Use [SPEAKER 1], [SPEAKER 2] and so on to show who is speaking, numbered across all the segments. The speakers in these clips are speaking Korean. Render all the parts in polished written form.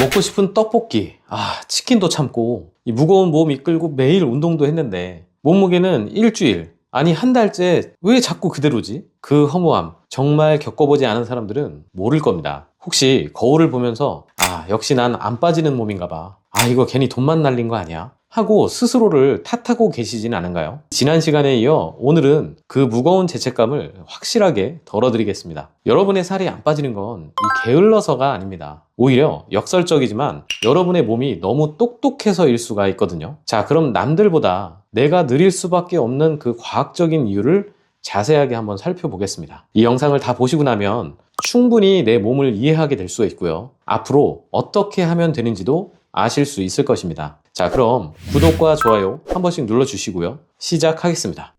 [SPEAKER 1] 먹고 싶은 떡볶이, 치킨도 참고 이 무거운 몸 이끌고 매일 운동도 했는데 몸무게는 일주일, 아니 한 달째 왜 자꾸 그대로지? 그 허무함 정말 겪어보지 않은 사람들은 모를 겁니다. 혹시 거울을 보면서 역시 난 안 빠지는 몸인가 봐, 이거 괜히 돈만 날린 거 아니야? 하고 스스로를 탓하고 계시진 않은가요? 지난 시간에 이어 오늘은 그 무거운 죄책감을 확실하게 덜어드리겠습니다. 여러분의 살이 안 빠지는 건 이 게을러서가 아닙니다. 오히려 역설적이지만 여러분의 몸이 너무 똑똑해서일 수가 있거든요. 자, 그럼 남들보다 내가 느릴 수밖에 없는 그 과학적인 이유를 자세하게 한번 살펴보겠습니다. 이 영상을 다 보시고 나면 충분히 내 몸을 이해하게 될 수가 있고요. 앞으로 어떻게 하면 되는지도 아실 수 있을 것입니다. 자, 그럼 구독과 좋아요 한 번씩 눌러주시고요. 시작하겠습니다.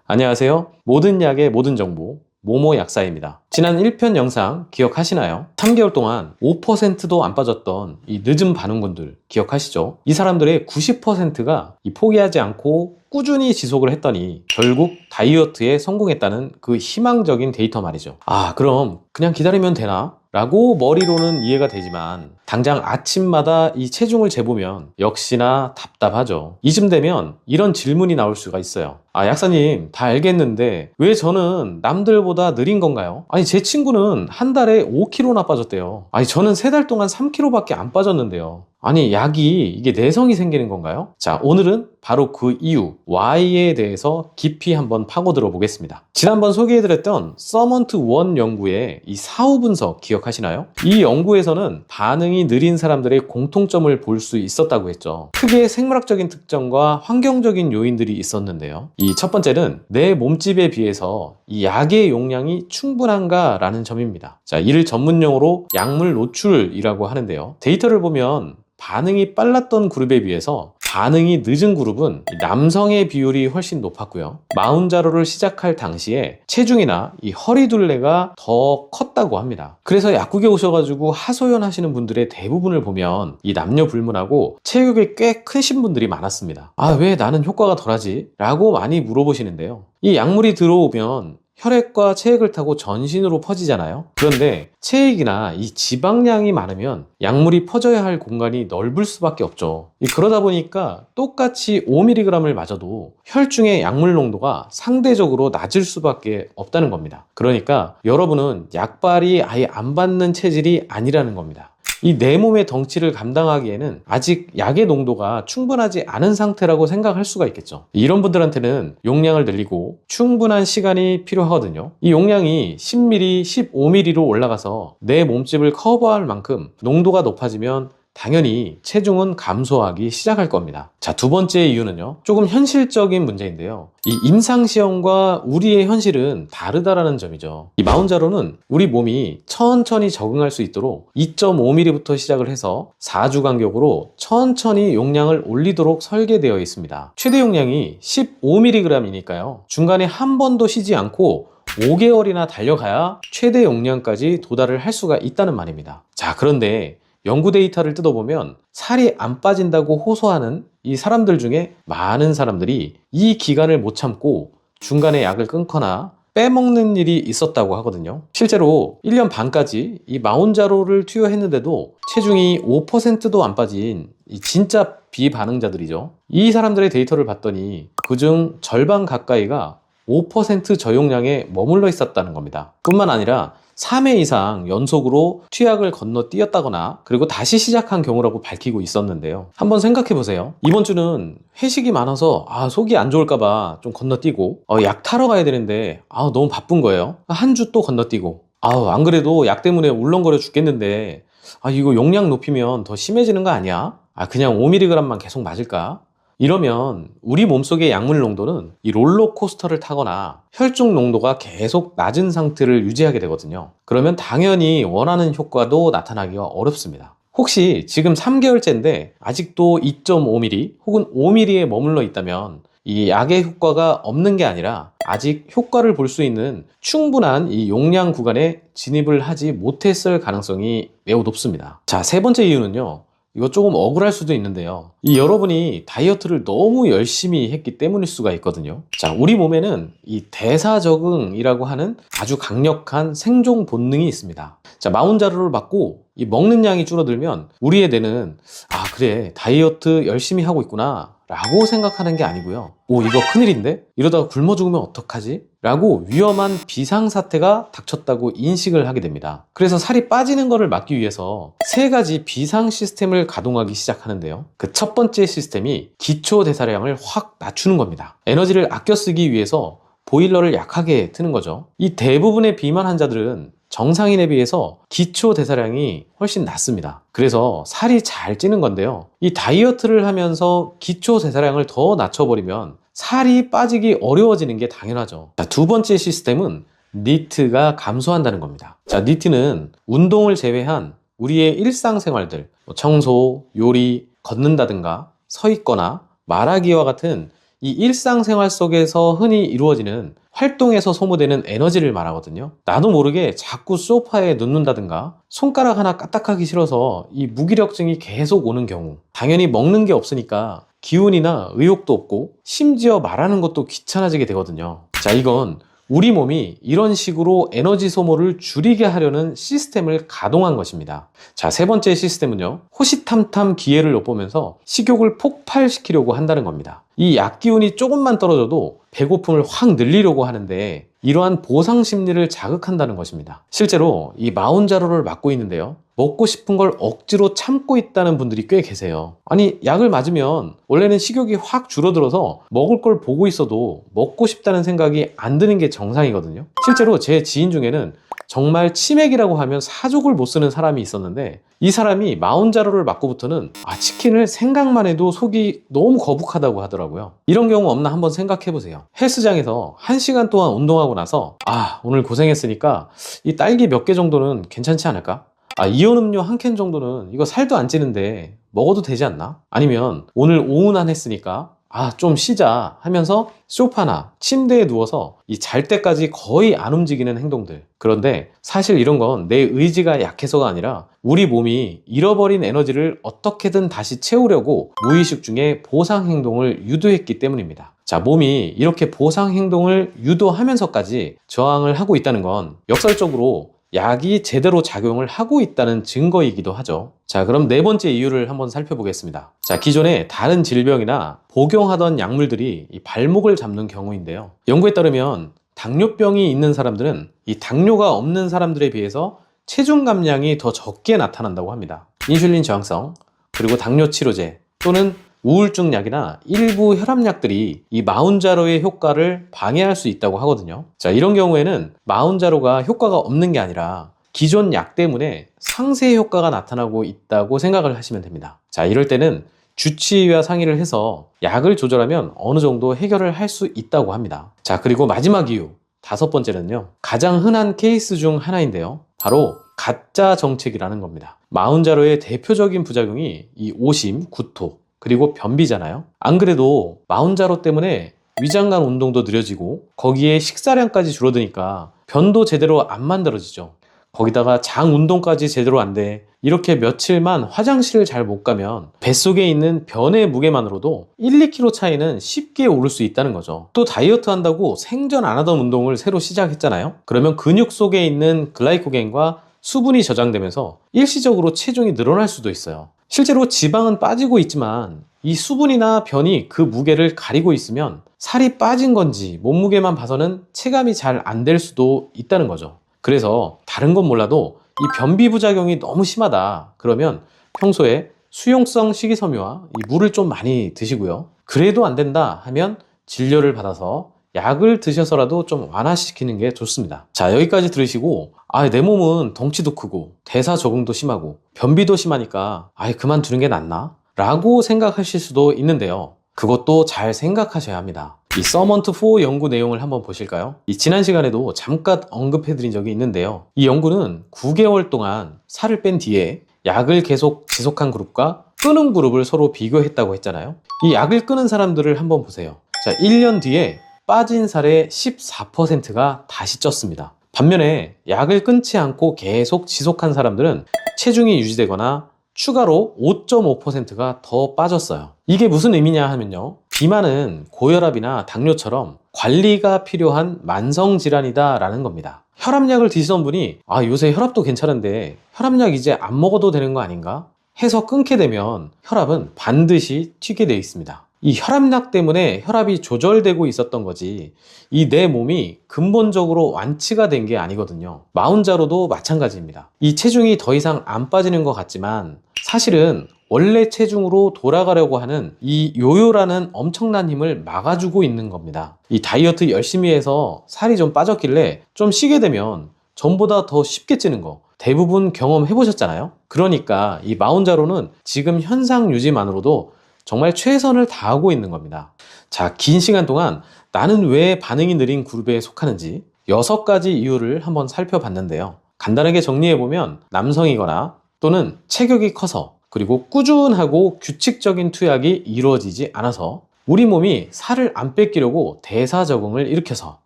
[SPEAKER 1] 안녕하세요. 모든 약의 모든 정보 모모 약사입니다. 지난 1편 영상 기억하시나요? 3개월 동안 5%도 안 빠졌던 이 늦은 반응군들 기억하시죠? 이 사람들의 90%가 포기하지 않고 꾸준히 지속을 했더니 결국 다이어트에 성공했다는 그 희망적인 데이터 말이죠. 그럼 그냥 기다리면 되나? 라고 머리로는 이해가 되지만 당장 아침마다 이 체중을 재보면 역시나 답답하죠. 이쯤 되면 이런 질문이 나올 수가 있어요. 약사님, 다 알겠는데 왜 저는 남들보다 느린 건가요? 제 친구는 한 달에 5kg나 빠졌대요. 저는 3달 동안 3kg밖에 안 빠졌는데요. 약이 이게 내성이 생기는 건가요? 자, 오늘은 바로 그 이유 Y에 대해서 깊이 한번 파고들어 보겠습니다. 지난번 소개해드렸던 서먼트 1 연구의 이 사후 분석 기억하시나요? 이 연구에서는 반응이 느린 사람들의 공통점을 볼 수 있었다고 했죠. 크게 생물학적인 특정과 환경적인 요인들이 있었는데요. 이 첫 번째는 내 몸집에 비해서 이 약의 용량이 충분한가 라는 점입니다. 자, 이를 전문용어로 약물 노출이라고 하는데요. 데이터를 보면 반응이 빨랐던 그룹에 비해서 반응이 늦은 그룹은 남성의 비율이 훨씬 높았고요. 마운자로를 시작할 당시에 체중이나 이 허리 둘레가 더 컸다고 합니다. 그래서 약국에 오셔가지고 하소연하시는 분들의 대부분을 보면 이 남녀 불문하고 체격이 꽤 크신 분들이 많았습니다. 왜 나는 효과가 덜하지? 라고 많이 물어보시는데요. 이 약물이 들어오면 혈액과 체액을 타고 전신으로 퍼지잖아요. 그런데 체액이나 이 지방량이 많으면 약물이 퍼져야 할 공간이 넓을 수밖에 없죠. 그러다 보니까 똑같이 5mg을 맞아도 혈중의 약물 농도가 상대적으로 낮을 수밖에 없다는 겁니다. 그러니까 여러분은 약발이 아예 안 받는 체질이 아니라는 겁니다. 이 내 몸의 덩치를 감당하기에는 아직 약의 농도가 충분하지 않은 상태라고 생각할 수가 있겠죠. 이런 분들한테는 용량을 늘리고 충분한 시간이 필요하거든요. 이 용량이 10ml, 15ml로 올라가서 내 몸집을 커버할 만큼 농도가 높아지면 당연히 체중은 감소하기 시작할 겁니다. 자, 두 번째 이유는요, 조금 현실적인 문제인데요. 이 임상시험과 우리의 현실은 다르다라는 점이죠. 이 마운자로는 우리 몸이 천천히 적응할 수 있도록 2.5mm부터 시작을 해서 4주 간격으로 천천히 용량을 올리도록 설계되어 있습니다. 최대 용량이 15mg이니까요. 중간에 한 번도 쉬지 않고 5개월이나 달려가야 최대 용량까지 도달을 할 수가 있다는 말입니다. 자, 그런데 연구 데이터를 뜯어보면 살이 안 빠진다고 호소하는 이 사람들 중에 많은 사람들이 이 기간을 못 참고 중간에 약을 끊거나 빼먹는 일이 있었다고 하거든요. 실제로 1년 반까지 이 마운자로를 투여했는데도 체중이 5%도 안 빠진 이 진짜 비반응자들이죠. 이 사람들의 데이터를 봤더니 그중 절반 가까이가 5% 저용량에 머물러 있었다는 겁니다. 뿐만 아니라 3회 이상 연속으로 투약을 건너뛰었다거나 그리고 다시 시작한 경우라고 밝히고 있었는데요. 한번 생각해 보세요. 이번 주는 회식이 많아서 속이 안 좋을까봐 좀 건너뛰고 약 타러 가야 되는데 너무 바쁜 거예요. 한 주 또 건너뛰고 안 그래도 약 때문에 울렁거려 죽겠는데 이거 용량 높이면 더 심해지는 거 아니야? 그냥 5mg만 계속 맞을까? 이러면 우리 몸속의 약물 농도는 이 롤러코스터를 타거나 혈중 농도가 계속 낮은 상태를 유지하게 되거든요. 그러면 당연히 원하는 효과도 나타나기가 어렵습니다. 혹시 지금 3개월째인데 아직도 2.5mm 혹은 5mm에 머물러 있다면 이 약의 효과가 없는 게 아니라 아직 효과를 볼 수 있는 충분한 이 용량 구간에 진입을 하지 못했을 가능성이 매우 높습니다. 자, 세 번째 이유는요, 이거 조금 억울할 수도 있는데요. 이 여러분이 다이어트를 너무 열심히 했기 때문일 수가 있거든요. 자, 우리 몸에는 이 대사적응이라고 하는 아주 강력한 생존 본능이 있습니다. 자, 마운자로를 맞고 이 먹는 양이 줄어들면 우리의 뇌는 아, 그래, 다이어트 열심히 하고 있구나 라고 생각하는 게 아니고요. 오, 이거 큰일인데? 이러다가 굶어 죽으면 어떡하지? 라고 위험한 비상사태가 닥쳤다고 인식을 하게 됩니다. 그래서 살이 빠지는 것을 막기 위해서 세 가지 비상 시스템을 가동하기 시작하는데요. 그 첫 번째 시스템이 기초 대사량을 확 낮추는 겁니다. 에너지를 아껴 쓰기 위해서 보일러를 약하게 트는 거죠. 이 대부분의 비만 환자들은 정상인에 비해서 기초 대사량이 훨씬 낮습니다. 그래서 살이 잘 찌는 건데요. 이 다이어트를 하면서 기초 대사량을 더 낮춰버리면 살이 빠지기 어려워지는 게 당연하죠. 자, 두 번째 시스템은 니트가 감소한다는 겁니다. 자, 니트는 운동을 제외한 우리의 일상생활들, 청소, 요리, 걷는다든가 서 있거나 말하기와 같은 이 일상생활 속에서 흔히 이루어지는 활동에서 소모되는 에너지를 말하거든요. 나도 모르게 자꾸 소파에 눕는다든가 손가락 하나 까딱하기 싫어서 이 무기력증이 계속 오는 경우, 당연히 먹는 게 없으니까 기운이나 의욕도 없고 심지어 말하는 것도 귀찮아지게 되거든요. 자, 이건 우리 몸이 이런 식으로 에너지 소모를 줄이게 하려는 시스템을 가동한 것입니다. 자, 세 번째 시스템은요, 호시탐탐 기회를 엿보면서 식욕을 폭발시키려고 한다는 겁니다. 이 약기운이 조금만 떨어져도 배고픔을 확 늘리려고 하는데 이러한 보상 심리를 자극한다는 것입니다. 실제로 이 마운자로를 맞고 있는데요, 먹고 싶은 걸 억지로 참고 있다는 분들이 꽤 계세요. 아니, 약을 맞으면 원래는 식욕이 확 줄어들어서 먹을 걸 보고 있어도 먹고 싶다는 생각이 안 드는 게 정상이거든요. 실제로 제 지인 중에는 정말 치맥이라고 하면 사족을 못 쓰는 사람이 있었는데 이 사람이 마운자로를 맞고부터는 치킨을 생각만 해도 속이 너무 거북하다고 하더라고요. 이런 경우 없나 한번 생각해 보세요. 헬스장에서 1시간 동안 운동하고 나서 오늘 고생했으니까 이 딸기 몇 개 정도는 괜찮지 않을까? 이온 음료 한 캔 정도는 이거 살도 안 찌는데 먹어도 되지 않나? 아니면 오늘 오운환 했으니까 좀 쉬자 하면서 소파나 침대에 누워서 이 잘 때까지 거의 안 움직이는 행동들. 그런데 사실 이런 건 내 의지가 약해서가 아니라 우리 몸이 잃어버린 에너지를 어떻게든 다시 채우려고 무의식 중에 보상 행동을 유도했기 때문입니다. 자, 몸이 이렇게 보상 행동을 유도하면서까지 저항을 하고 있다는 건 역설적으로 약이 제대로 작용을 하고 있다는 증거이기도 하죠. 자, 그럼 네 번째 이유를 한번 살펴보겠습니다. 자, 기존에 다른 질병이나 복용하던 약물들이 이 발목을 잡는 경우인데요. 연구에 따르면 당뇨병이 있는 사람들은 이 당뇨가 없는 사람들에 비해서 체중 감량이 더 적게 나타난다고 합니다. 인슐린 저항성, 그리고 당뇨 치료제 또는 우울증 약이나 일부 혈압약들이 이 마운자로의 효과를 방해할 수 있다고 하거든요. 자, 이런 경우에는 마운자로가 효과가 없는 게 아니라 기존 약 때문에 상쇄 효과가 나타나고 있다고 생각을 하시면 됩니다. 자, 이럴 때는 주치의와 상의를 해서 약을 조절하면 어느 정도 해결을 할 수 있다고 합니다. 자, 그리고 마지막 이유, 다섯 번째는요, 가장 흔한 케이스 중 하나인데요, 바로 가짜 정책이라는 겁니다. 마운자로의 대표적인 부작용이 이 오심, 구토, 그리고 변비잖아요. 안 그래도 마운자로 때문에 위장관 운동도 느려지고 거기에 식사량까지 줄어드니까 변도 제대로 안 만들어지죠. 거기다가 장 운동까지 제대로 안 돼. 이렇게 며칠만 화장실을 잘 못 가면 뱃속에 있는 변의 무게만으로도 1, 2kg 차이는 쉽게 오를 수 있다는 거죠. 또 다이어트 한다고 생전 안 하던 운동을 새로 시작했잖아요. 그러면 근육 속에 있는 글라이코겐과 수분이 저장되면서 일시적으로 체중이 늘어날 수도 있어요. 실제로 지방은 빠지고 있지만 이 수분이나 변이 그 무게를 가리고 있으면 살이 빠진 건지 몸무게만 봐서는 체감이 잘 안 될 수도 있다는 거죠. 그래서 다른 건 몰라도 이 변비 부작용이 너무 심하다 그러면 평소에 수용성 식이섬유와 이 물을 좀 많이 드시고요. 그래도 안 된다 하면 진료를 받아서 약을 드셔서라도 좀 완화시키는 게 좋습니다. 자, 여기까지 들으시고 내 몸은 덩치도 크고 대사 적응도 심하고 변비도 심하니까 그만두는 게 낫나? 라고 생각하실 수도 있는데요. 그것도 잘 생각하셔야 합니다. 이 서먼트4 연구 내용을 한번 보실까요? 이 지난 시간에도 잠깐 언급해드린 적이 있는데요. 이 연구는 9개월 동안 살을 뺀 뒤에 약을 계속 지속한 그룹과 끊은 그룹을 서로 비교했다고 했잖아요. 이 약을 끊은 사람들을 한번 보세요. 자, 1년 뒤에 빠진 살의 14%가 다시 쪘습니다. 반면에 약을 끊지 않고 계속 지속한 사람들은 체중이 유지되거나 추가로 5.5%가 더 빠졌어요. 이게 무슨 의미냐 하면요. 비만은 고혈압이나 당뇨처럼 관리가 필요한 만성질환이다 라는 겁니다. 혈압약을 드시던 분이 요새 혈압도 괜찮은데 혈압약 이제 안 먹어도 되는 거 아닌가 해서 끊게 되면 혈압은 반드시 튀게 되어 있습니다. 이 혈압약 때문에 혈압이 조절되고 있었던 거지 이 내 몸이 근본적으로 완치가 된 게 아니거든요. 마운자로도 마찬가지입니다. 이 체중이 더 이상 안 빠지는 것 같지만 사실은 원래 체중으로 돌아가려고 하는 이 요요라는 엄청난 힘을 막아주고 있는 겁니다. 이 다이어트 열심히 해서 살이 좀 빠졌길래 좀 쉬게 되면 전보다 더 쉽게 찌는 거 대부분 경험해 보셨잖아요. 그러니까 이 마운자로는 지금 현상 유지만으로도 정말 최선을 다하고 있는 겁니다. 자, 긴 시간 동안 나는 왜 반응이 느린 그룹에 속하는지 6가지 이유를 한번 살펴봤는데요. 간단하게 정리해보면 남성이거나 또는 체격이 커서 그리고 꾸준하고 규칙적인 투약이 이루어지지 않아서 우리 몸이 살을 안 뺏기려고 대사 적응을 일으켜서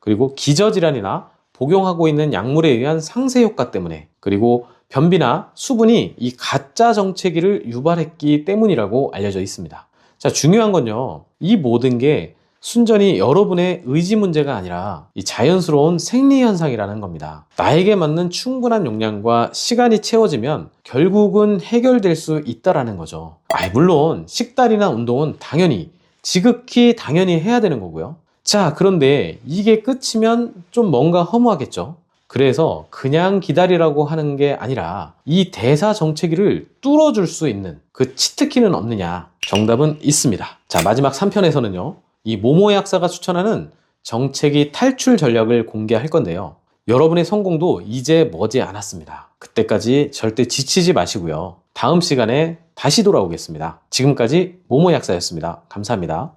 [SPEAKER 1] 그리고 기저질환이나 복용하고 있는 약물에 의한 상쇄 효과 때문에 그리고 변비나 수분이 이 가짜 정체기를 유발했기 때문이라고 알려져 있습니다. 자, 중요한 건요. 이 모든 게 순전히 여러분의 의지 문제가 아니라 이 자연스러운 생리 현상이라는 겁니다. 나에게 맞는 충분한 용량과 시간이 채워지면 결국은 해결될 수 있다라는 거죠. 물론 식단이나 운동은 당연히 지극히 당연히 해야 되는 거고요. 자, 그런데 이게 끝이면 좀 뭔가 허무하겠죠. 그래서 그냥 기다리라고 하는 게 아니라 이 대사 정체기를 뚫어줄 수 있는 그 치트키는 없느냐? 정답은 있습니다. 자, 마지막 3편에서는요. 이 모모 약사가 추천하는 정체기 탈출 전략을 공개할 건데요. 여러분의 성공도 이제 머지 않았습니다. 그때까지 절대 지치지 마시고요. 다음 시간에 다시 돌아오겠습니다. 지금까지 모모 약사였습니다. 감사합니다.